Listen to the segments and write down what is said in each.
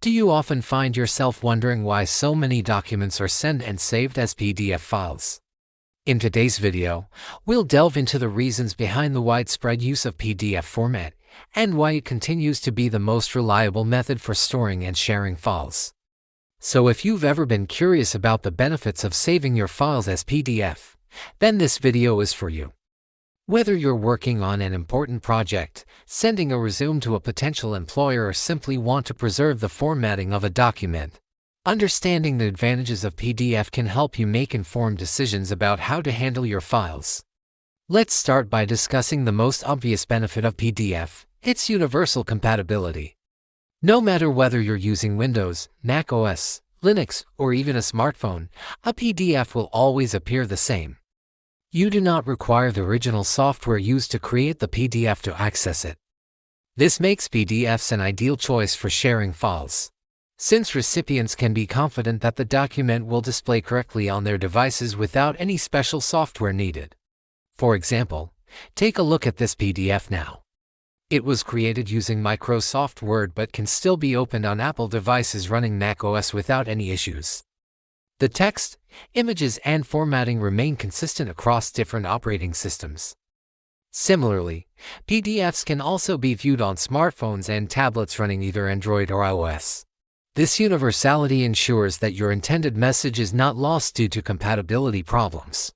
Do you often find yourself wondering why so many documents are sent and saved as PDF files? In today's video, we'll delve into the reasons behind the widespread use of PDF format and why it continues to be the most reliable method for storing and sharing files. So if you've ever been curious about the benefits of saving your files as PDF, then this video is for you. Whether you're working on an important project, sending a resume to a potential employer, or simply want to preserve the formatting of a document, understanding the advantages of PDF can help you make informed decisions about how to handle your files. Let's start by discussing the most obvious benefit of PDF: its universal compatibility. No matter whether you're using Windows, Mac OS, Linux, or even a smartphone, a PDF will always appear the same. You do not require the original software used to create the PDF to access it. This makes PDFs an ideal choice for sharing files, since recipients can be confident that the document will display correctly on their devices without any special software needed. For example, take a look at this PDF now. It was created using Microsoft Word but can still be opened on Apple devices running Mac OS without any issues. The text, images, and formatting remain consistent across different operating systems. Similarly, PDFs can also be viewed on smartphones and tablets running either Android or iOS. This universality ensures that your intended message is not lost due to compatibility problems.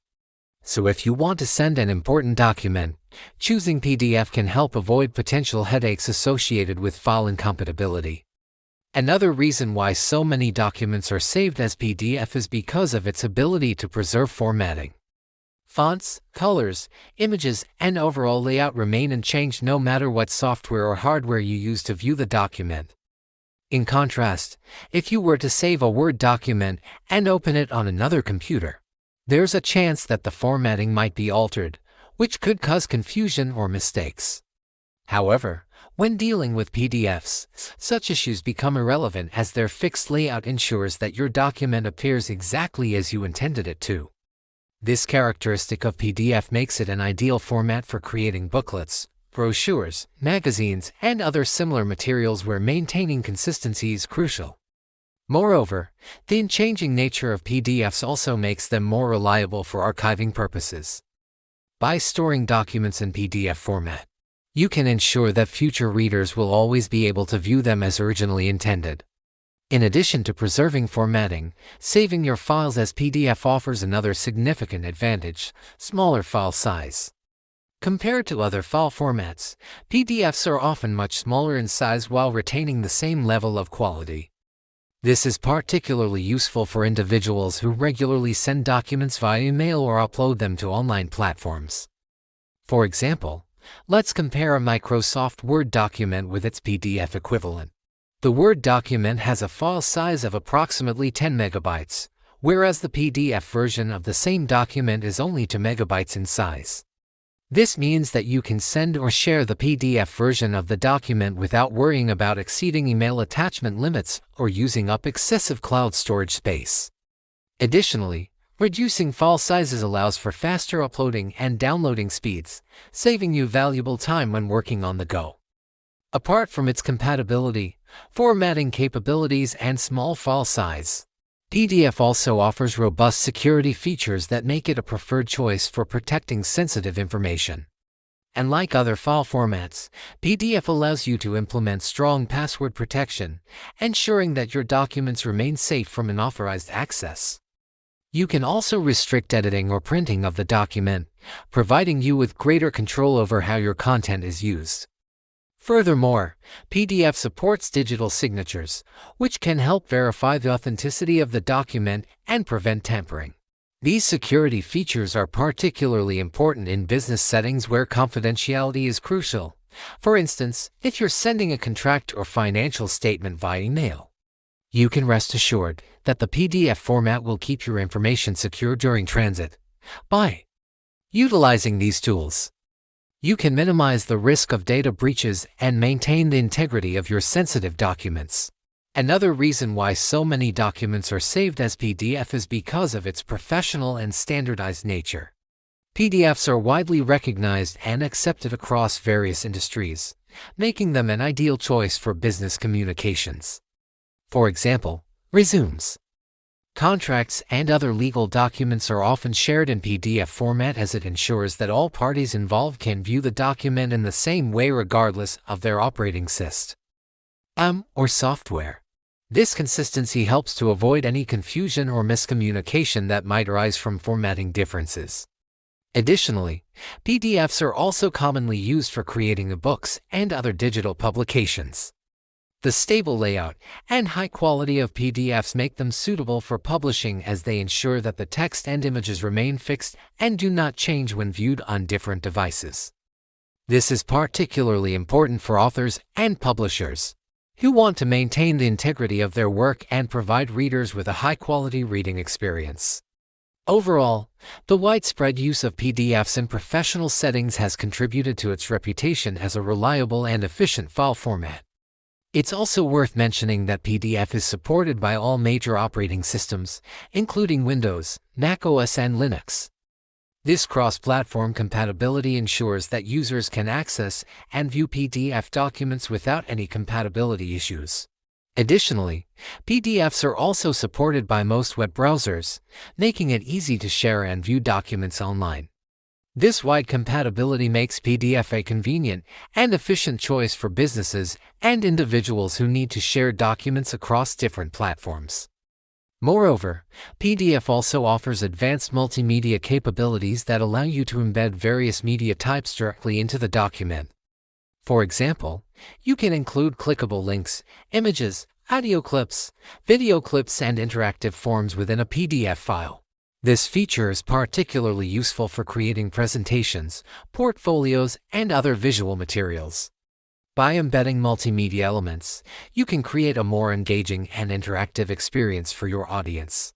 So if you want to send an important document, choosing PDF can help avoid potential headaches associated with file incompatibility. Another reason why so many documents are saved as PDF is because of its ability to preserve formatting. Fonts, colors, images, and overall layout remain unchanged no matter what software or hardware you use to view the document. In contrast, if you were to save a Word document and open it on another computer, there's a chance that the formatting might be altered, which could cause confusion or mistakes. However, when dealing with PDFs, such issues become irrelevant as their fixed layout ensures that your document appears exactly as you intended it to. This characteristic of PDF makes it an ideal format for creating booklets, brochures, magazines, and other similar materials where maintaining consistency is crucial. Moreover, the unchanging nature of PDFs also makes them more reliable for archiving purposes. By storing documents in PDF format, you can ensure that future readers will always be able to view them as originally intended. In addition to preserving formatting, saving your files as PDF offers another significant advantage: smaller file size. Compared to other file formats, PDFs are often much smaller in size while retaining the same level of quality. This is particularly useful for individuals who regularly send documents via email or upload them to online platforms. For example, let's compare a Microsoft Word document with its PDF equivalent. The Word document has a file size of approximately 10 megabytes, whereas the PDF version of the same document is only 2 megabytes in size. This means that you can send or share the PDF version of the document without worrying about exceeding email attachment limits or using up excessive cloud storage space. Additionally, reducing file sizes allows for faster uploading and downloading speeds, saving you valuable time when working on the go. Apart from its compatibility, formatting capabilities, and small file size, PDF also offers robust security features that make it a preferred choice for protecting sensitive information. And like other file formats, PDF allows you to implement strong password protection, ensuring that your documents remain safe from unauthorized access. You can also restrict editing or printing of the document, providing you with greater control over how your content is used. Furthermore, PDF supports digital signatures, which can help verify the authenticity of the document and prevent tampering. These security features are particularly important in business settings where confidentiality is crucial. For instance, if you're sending a contract or financial statement via email, you can rest assured that the PDF format will keep your information secure during transit. By utilizing these tools, you can minimize the risk of data breaches and maintain the integrity of your sensitive documents. Another reason why so many documents are saved as PDF is because of its professional and standardized nature. PDFs are widely recognized and accepted across various industries, making them an ideal choice for business communications. For example, resumes, contracts, and other legal documents are often shared in PDF format as it ensures that all parties involved can view the document in the same way regardless of their operating system or software. This consistency helps to avoid any confusion or miscommunication that might arise from formatting differences. Additionally, PDFs are also commonly used for creating eBooks and other digital publications. The stable layout and high quality of PDFs make them suitable for publishing as they ensure that the text and images remain fixed and do not change when viewed on different devices. This is particularly important for authors and publishers who want to maintain the integrity of their work and provide readers with a high-quality reading experience. Overall, the widespread use of PDFs in professional settings has contributed to its reputation as a reliable and efficient file format. It's also worth mentioning that PDF is supported by all major operating systems, including Windows, Mac OS, and Linux. This cross-platform compatibility ensures that users can access and view PDF documents without any compatibility issues. Additionally, PDFs are also supported by most web browsers, making it easy to share and view documents online. This wide compatibility makes PDF a convenient and efficient choice for businesses and individuals who need to share documents across different platforms. Moreover, PDF also offers advanced multimedia capabilities that allow you to embed various media types directly into the document. For example, you can include clickable links, images, audio clips, video clips, and interactive forms within a PDF file. This feature is particularly useful for creating presentations, portfolios, and other visual materials. By embedding multimedia elements, you can create a more engaging and interactive experience for your audience.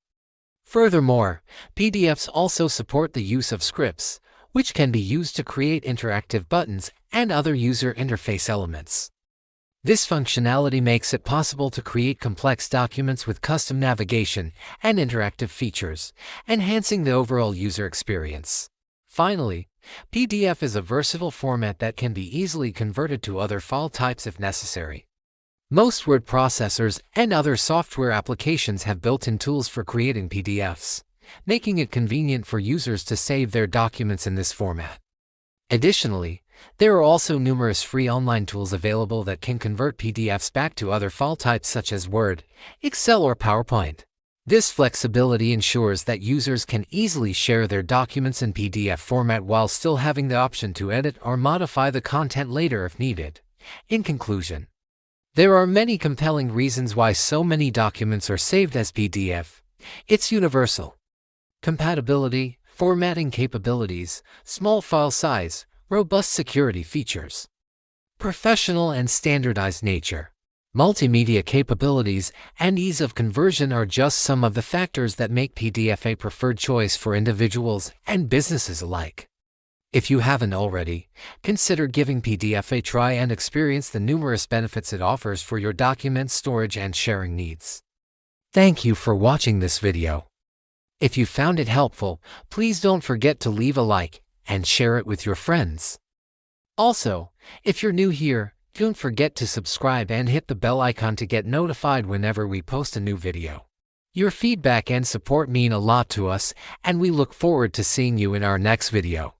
Furthermore, PDFs also support the use of scripts, which can be used to create interactive buttons and other user interface elements. This functionality makes it possible to create complex documents with custom navigation and interactive features, enhancing the overall user experience. Finally, PDF is a versatile format that can be easily converted to other file types if necessary. Most word processors and other software applications have built-in tools for creating PDFs, making it convenient for users to save their documents in this format. Additionally, there are also numerous free online tools available that can convert PDFs back to other file types such as Word, Excel, or PowerPoint. This flexibility ensures that users can easily share their documents in PDF format while still having the option to edit or modify the content later if needed. In conclusion, there are many compelling reasons why so many documents are saved as PDF. It's universal compatibility, formatting capabilities, small file size, robust security features, professional and standardized nature, multimedia capabilities, and ease of conversion are just some of the factors that make PDF a preferred choice for individuals and businesses alike. If you haven't already, consider giving PDF a try and experience the numerous benefits it offers for your document storage and sharing needs. Thank you for watching this video. If you found it helpful, please don't forget to leave a like and share it with your friends. Also, if you're new here, don't forget to subscribe and hit the bell icon to get notified whenever we post a new video. Your feedback and support mean a lot to us, and we look forward to seeing you in our next video.